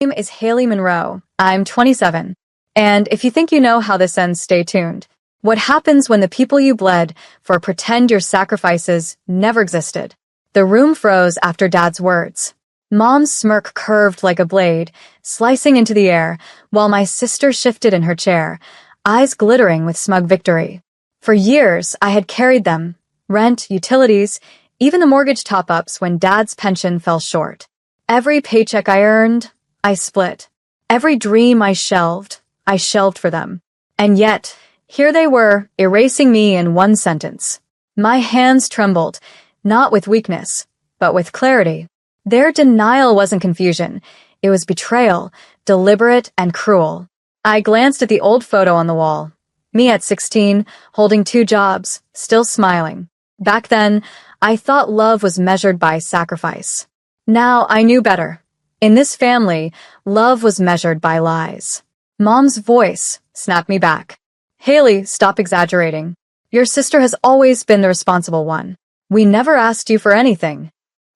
Name is Haley Monroe. I'm 27. And if you think you know how this ends, stay tuned. What happens when the people you bled for pretend your sacrifices never existed? The room froze after Dad's words. Mom's smirk curved like a blade, slicing into the air, while my sister shifted in her chair, eyes glittering with smug victory. For years, I had carried them, rent, utilities, even the mortgage top-ups when Dad's pension fell short. Every paycheck I earned, I split. Every dream I shelved for them. And yet, here they were, erasing me in one sentence. My hands trembled, not with weakness, but with clarity. Their denial wasn't confusion. It was betrayal, deliberate and cruel. I glanced at the old photo on the wall. Me at 16, holding 2 jobs, still smiling. Back then, I thought love was measured by sacrifice. Now I knew better. In this family, love was measured by lies. Mom's voice snapped me back. Haley, stop exaggerating. Your sister has always been the responsible one. We never asked you for anything.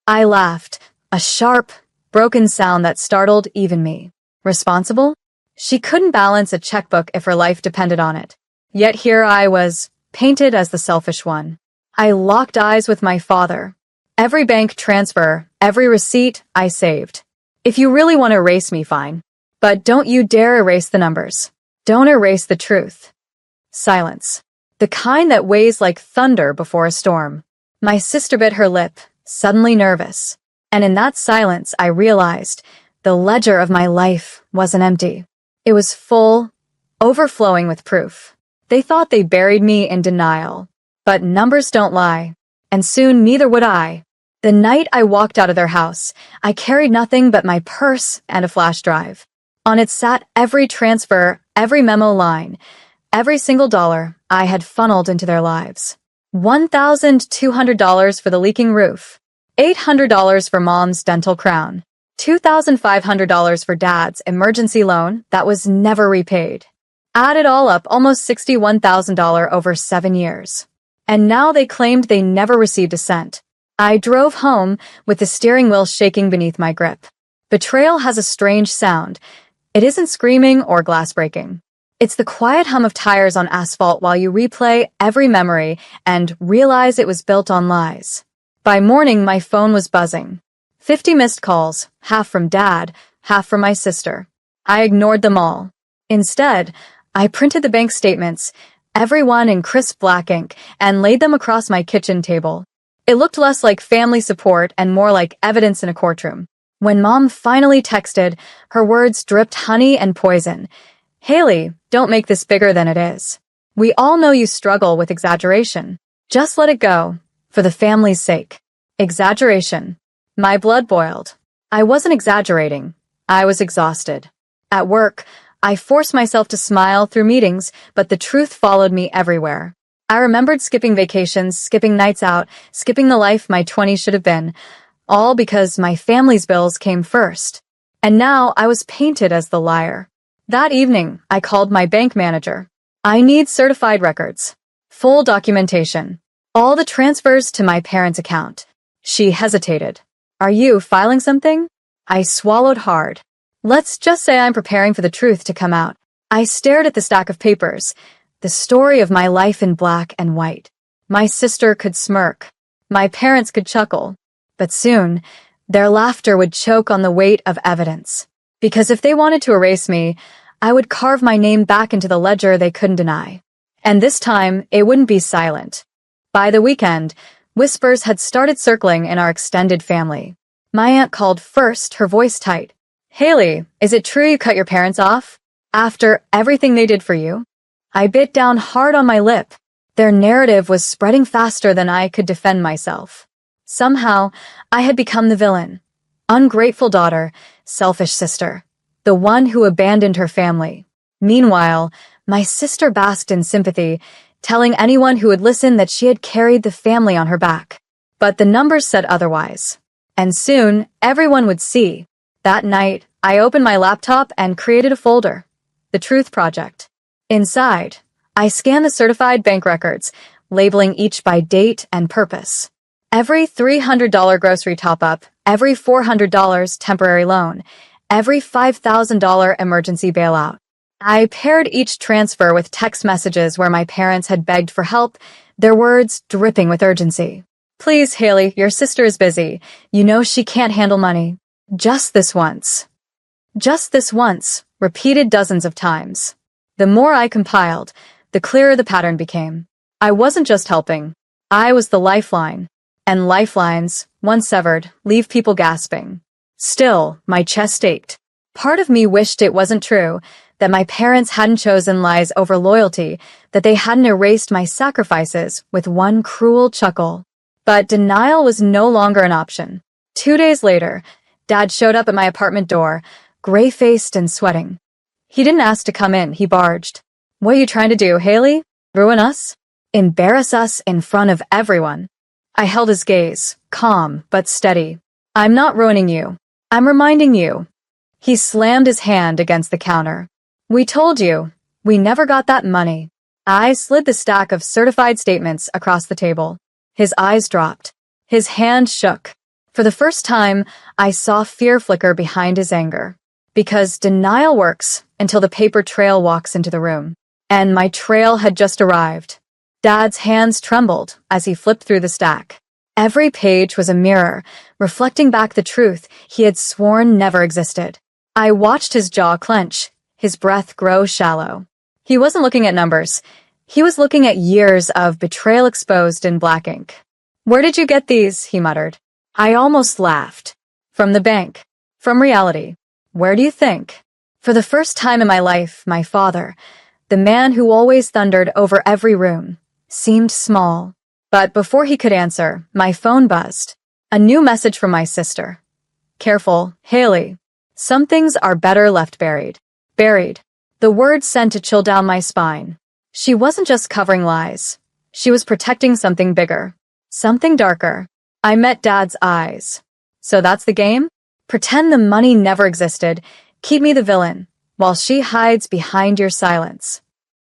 I laughed, a sharp, broken sound that startled even me. Responsible? She couldn't balance a checkbook if her life depended on it. Yet here I was, painted as the selfish one. I locked eyes with my father. Every bank transfer, every receipt, I saved. If you really want to erase me, fine. But don't you dare erase the numbers. Don't erase the truth. Silence. The kind that weighs like thunder before a storm. My sister bit her lip, suddenly nervous. And in that silence, I realized the ledger of my life wasn't empty. It was full, overflowing with proof. They thought they buried me in denial. But numbers don't lie. And soon neither would I. The night I walked out of their house, I carried nothing but my purse and a flash drive. On it sat every transfer, every memo line, every single dollar I had funneled into their lives. $1,200 for the leaking roof, $800 for Mom's dental crown, $2,500 for Dad's emergency loan that was never repaid. Add it all up, almost $61,000 over 7 years. And now they claimed they never received a cent. I drove home with the steering wheel shaking beneath my grip. Betrayal has a strange sound. It isn't screaming or glass breaking. It's the quiet hum of tires on asphalt while you replay every memory and realize it was built on lies. By morning, my phone was buzzing. 50 missed calls, half from Dad, half from my sister. I ignored them all. Instead, I printed the bank statements, every one in crisp black ink, and laid them across my kitchen table. It looked less like family support and more like evidence in a courtroom. When Mom finally texted, her words dripped honey and poison. Haley, don't make this bigger than it is. We all know you struggle with exaggeration. Just let it go, for the family's sake. Exaggeration. My blood boiled. I wasn't exaggerating. I was exhausted. At work, I forced myself to smile through meetings, but the truth followed me everywhere. I remembered skipping vacations, skipping nights out, skipping the life my 20s should have been, all because my family's bills came first. And now I was painted as the liar. That evening, I called my bank manager. I need certified records. Full documentation. All the transfers to my parents' account. She hesitated. Are you filing something? I swallowed hard. Let's just say I'm preparing for the truth to come out. I stared at the stack of papers, the story of my life in black and white. My sister could smirk. My parents could chuckle. But soon, their laughter would choke on the weight of evidence. Because if they wanted to erase me, I would carve my name back into the ledger they couldn't deny. And this time, it wouldn't be silent. By the weekend, whispers had started circling in our extended family. My aunt called first, her voice tight. Haley, is it true you cut your parents off? After everything they did for you? I bit down hard on my lip. Their narrative was spreading faster than I could defend myself. Somehow, I had become the villain. Ungrateful daughter, selfish sister. The one who abandoned her family. Meanwhile, my sister basked in sympathy, telling anyone who would listen that she had carried the family on her back. But the numbers said otherwise. And soon, everyone would see. That night, I opened my laptop and created a folder. The Truth Project. Inside, I scanned the certified bank records, labeling each by date and purpose. Every $300 grocery top-up, every $400 temporary loan, every $5,000 emergency bailout. I paired each transfer with text messages where my parents had begged for help, their words dripping with urgency. Please, Haley, your sister is busy. You know she can't handle money. Just this once. Just this once, repeated dozens of times. The more I compiled, the clearer the pattern became. I wasn't just helping. I was the lifeline. And lifelines, once severed, leave people gasping. Still, my chest ached. Part of me wished it wasn't true, that my parents hadn't chosen lies over loyalty, that they hadn't erased my sacrifices with one cruel chuckle. But denial was no longer an option. 2 days later, Dad showed up at my apartment door, gray-faced and sweating. He didn't ask to come in, he barged. What are you trying to do, Haley? Ruin us? Embarrass us in front of everyone? I held his gaze, calm but steady. I'm not ruining you. I'm reminding you. He slammed his hand against the counter. We told you. We never got that money. I slid the stack of certified statements across the table. His eyes dropped. His hand shook. For the first time, I saw fear flicker behind his anger. Because denial works until the paper trail walks into the room. And my trail had just arrived. Dad's hands trembled as he flipped through the stack. Every page was a mirror, reflecting back the truth he had sworn never existed. I watched his jaw clench, his breath grow shallow. He wasn't looking at numbers. He was looking at years of betrayal exposed in black ink. Where did you get these? He muttered. I almost laughed. From the bank. From reality. Where do you think? For the first time in my life, my father, the man who always thundered over every room, seemed small. But before he could answer, my phone buzzed. A new message from my sister. Careful, Haley. Some things are better left buried. Buried. The word sent a chill down my spine. She wasn't just covering lies. She was protecting something bigger. Something darker. I met Dad's eyes. So that's the game? Pretend the money never existed. Keep me the villain, while she hides behind your silence.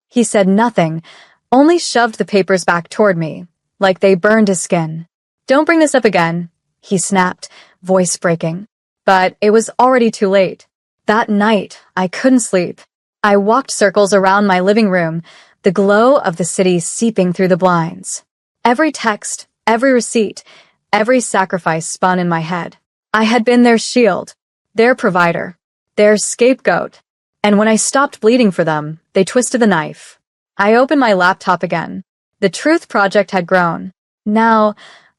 He said nothing, only shoved the papers back toward me, like they burned his skin. Don't bring this up again, he snapped, voice breaking. But it was already too late. That night, I couldn't sleep. I walked circles around my living room, the glow of the city seeping through the blinds. Every text, every receipt, every sacrifice spun in my head. I had been their shield, their provider, their scapegoat. And when I stopped bleeding for them, they twisted the knife. I opened my laptop again. The Truth Project had grown. Now,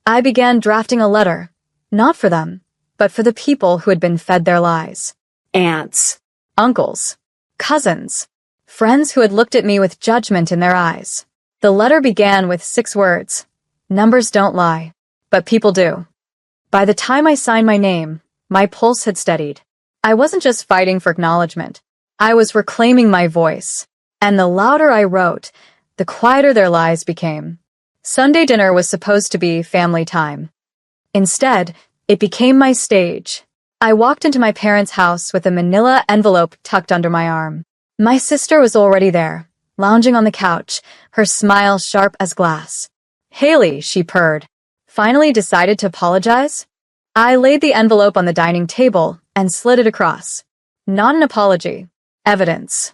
I began drafting a letter, not for them, but for the people who had been fed their lies. Aunts, uncles, cousins, friends who had looked at me with judgment in their eyes. The letter began with 6 words. Numbers don't lie, but people do. By the time I signed my name, my pulse had steadied. I wasn't just fighting for acknowledgement. I was reclaiming my voice. And the louder I wrote, the quieter their lies became. Sunday dinner was supposed to be family time. Instead, it became my stage. I walked into my parents' house with a manila envelope tucked under my arm. My sister was already there, lounging on the couch, her smile sharp as glass. Haley, she purred. Finally decided to apologize? I laid the envelope on the dining table and slid it across. Not an apology. Evidence.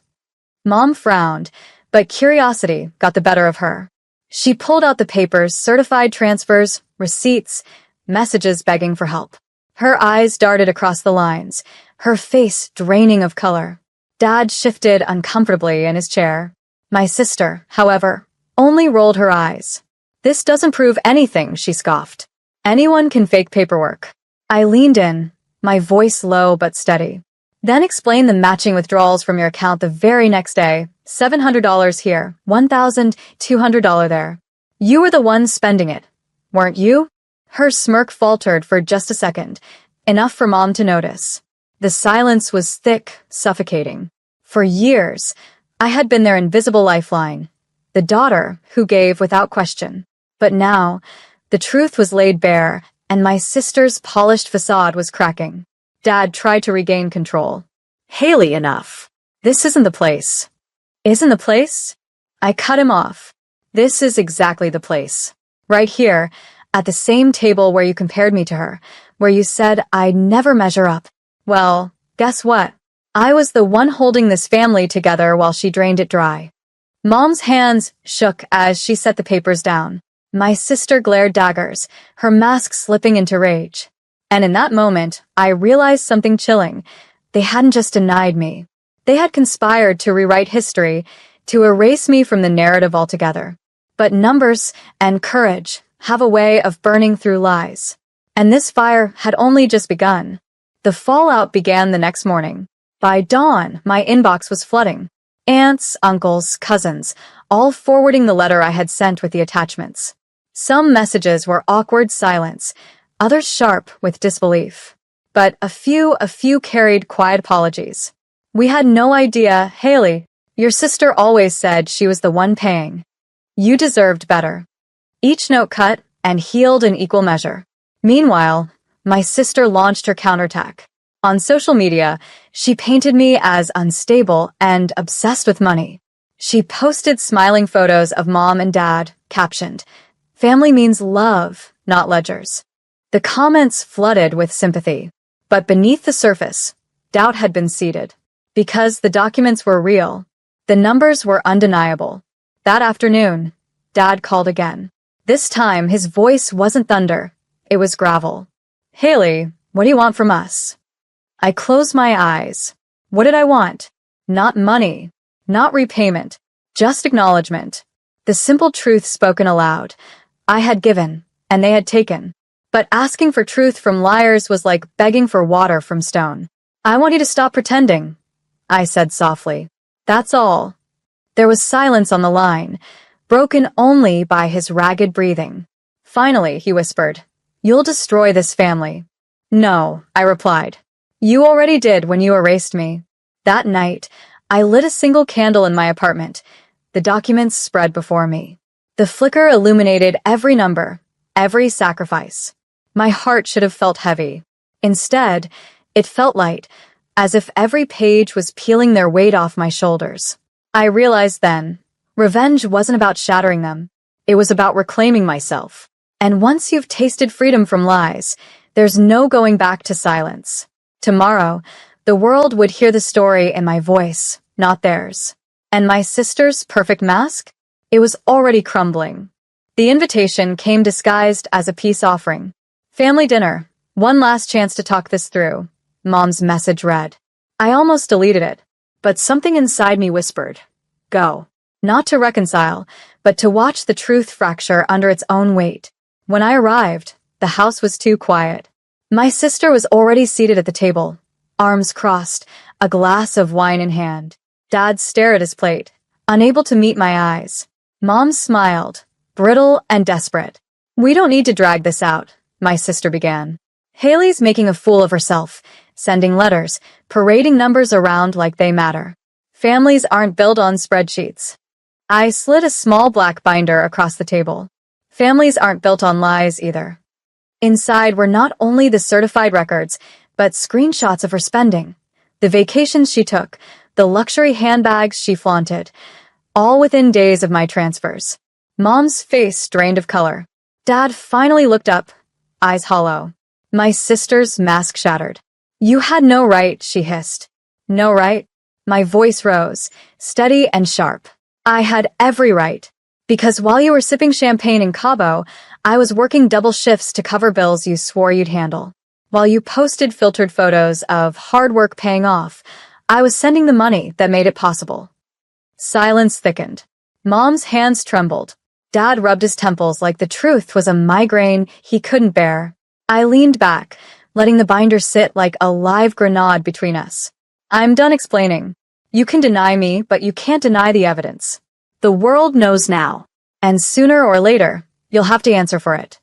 Mom frowned, but curiosity got the better of her. She pulled out the papers, certified transfers, receipts, messages begging for help. Her eyes darted across the lines, her face draining of color. Dad shifted uncomfortably in his chair. My sister, however, only rolled her eyes. This doesn't prove anything, she scoffed. Anyone can fake paperwork. I leaned in, my voice low but steady. Then explain the matching withdrawals from your account the very next day. $700 here, $1,200 there. You were the one spending it, weren't you? Her smirk faltered for just a second, enough for Mom to notice. The silence was thick, suffocating. For years, I had been their invisible lifeline, the daughter who gave without question. But now, the truth was laid bare, and my sister's polished facade was cracking. Dad tried to regain control. Haley, enough. This isn't the place. Isn't the place? I cut him off. This is exactly the place. Right here, at the same table where you compared me to her, where you said I'd never measure up. Well, Guess what? I was the one holding this family together while she drained it dry. Mom's hands shook as she set the papers down. My sister glared daggers, her mask slipping into rage. And in that moment, I realized something chilling. They hadn't just denied me. They had conspired to rewrite history, to erase me from the narrative altogether. But numbers and courage have a way of burning through lies. And this fire had only just begun. The fallout began the next morning. By dawn, my inbox was flooding. Aunts, uncles, cousins, all forwarding the letter I had sent with the attachments. Some messages were awkward silence, others sharp with disbelief. But a few carried quiet apologies. We had no idea, Haley. Your sister always said she was the one paying. You deserved better. Each note cut and healed in equal measure. Meanwhile, my sister launched her counterattack. On social media, she painted me as unstable and obsessed with money. She posted smiling photos of mom and dad, captioned, "Family means love, not ledgers." The comments flooded with sympathy. But beneath the surface, doubt had been seeded. Because the documents were real, the numbers were undeniable. That afternoon, Dad called again. This time, his voice wasn't thunder, it was gravel. "Haley, what do you want from us?" I closed my eyes. What did I want? Not money, not repayment, just acknowledgement. The simple truth spoken aloud. I had given, and they had taken. But asking for truth from liars was like begging for water from stone. "I want you to stop pretending," I said softly. "That's all." There was silence on the line, broken only by his ragged breathing. Finally, he whispered, "You'll destroy this family." "No," I replied. "You already did when you erased me." That night, I lit a single candle in my apartment. The documents spread before me. The flicker illuminated every number, every sacrifice. My heart should have felt heavy. Instead, it felt light, as if every page was peeling their weight off my shoulders. I realized then, revenge wasn't about shattering them. It was about reclaiming myself. And once you've tasted freedom from lies, there's no going back to silence. Tomorrow, the world would hear the story in my voice, not theirs. And my sister's perfect mask? It was already crumbling. The invitation came disguised as a peace offering. "Family dinner. One last chance to talk this through," Mom's message read. I almost deleted it, but something inside me whispered, "Go." Not to reconcile, but to watch the truth fracture under its own weight. When I arrived, the house was too quiet. My sister was already seated at the table, arms crossed, a glass of wine in hand. Dad stared at his plate, unable to meet my eyes. Mom smiled, brittle and desperate. "We don't need to drag this out," my sister began. "Haley's making a fool of herself, sending letters, parading numbers around like they matter. Families aren't built on spreadsheets." I slid a small black binder across the table. Families aren't built on lies either. Inside were not only the certified records, but screenshots of her spending, the vacations she took, the luxury handbags she flaunted, all within days of my transfers. Mom's face drained of color. Dad finally looked up, eyes hollow. My sister's mask shattered. "You had no right," she hissed. "No right?" My voice rose, steady and sharp. "I had every right. Because while you were sipping champagne in Cabo, I was working double shifts to cover bills you swore you'd handle. While you posted filtered photos of hard work paying off, I was sending the money that made it possible." Silence thickened. Mom's hands trembled. Dad rubbed his temples like the truth was a migraine he couldn't bear. I leaned back, letting the binder sit like a live grenade between us. "I'm done explaining. You can deny me, but you can't deny the evidence. The world knows now. And sooner or later, you'll have to answer for it."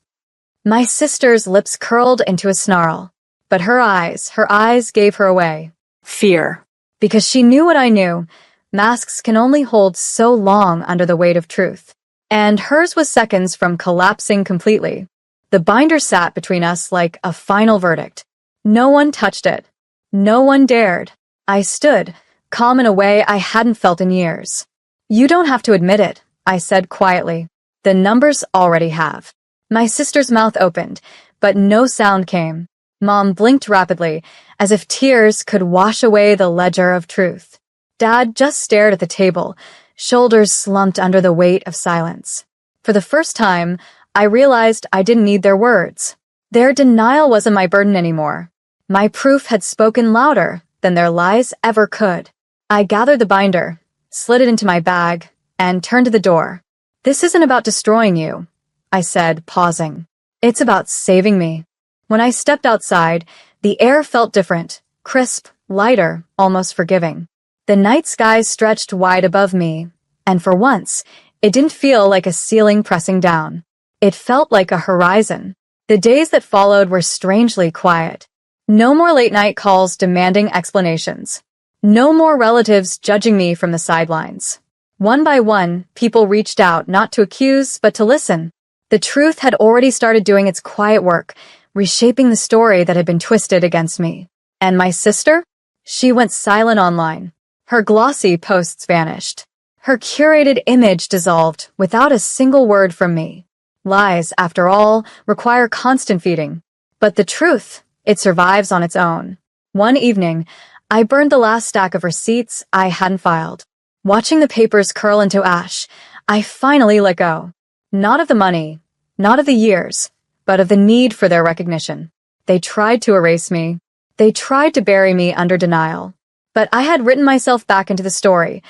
My sister's lips curled into a snarl. But her eyes gave her away. Fear. Because she knew what I knew. Masks can only hold so long under the weight of truth. And hers was seconds from collapsing completely. The binder sat between us like a final verdict. No one touched it. No one dared. I stood, calm in a way I hadn't felt in years. "You don't have to admit it," I said quietly. "The numbers already have." My sister's mouth opened, but no sound came. Mom blinked rapidly, as if tears could wash away the ledger of truth. Dad just stared at the table, shoulders slumped under the weight of silence. For the first time, I realized I didn't need their words. Their denial wasn't my burden anymore. My proof had spoken louder than their lies ever could. I gathered the binder, slid it into my bag, and turned to the door. "This isn't about destroying you," I said, pausing. "It's about saving me." When I stepped outside, the air felt different, crisp, lighter, almost forgiving. The night sky stretched wide above me, and for once, it didn't feel like a ceiling pressing down. It felt like a horizon. The days that followed were strangely quiet. No more late-night calls demanding explanations. No more relatives judging me from the sidelines. One by one, people reached out not to accuse, but to listen. The truth had already started doing its quiet work, reshaping the story that had been twisted against me. And my sister? She went silent online. Her glossy posts vanished. Her curated image dissolved without a single word from me. Lies, after all, require constant feeding. But the truth, it survives on its own. One evening, I burned the last stack of receipts I hadn't filed. Watching the papers curl into ash, I finally let go. Not of the money, not of the years, but of the need for their recognition. They tried to erase me. They tried to bury me under denial. But I had written myself back into the story,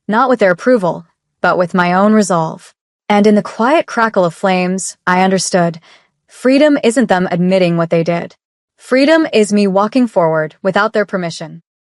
not with their approval, but with my own resolve. And in the quiet crackle of flames, I understood. Freedom isn't them admitting what they did. Freedom is me walking forward without their permission.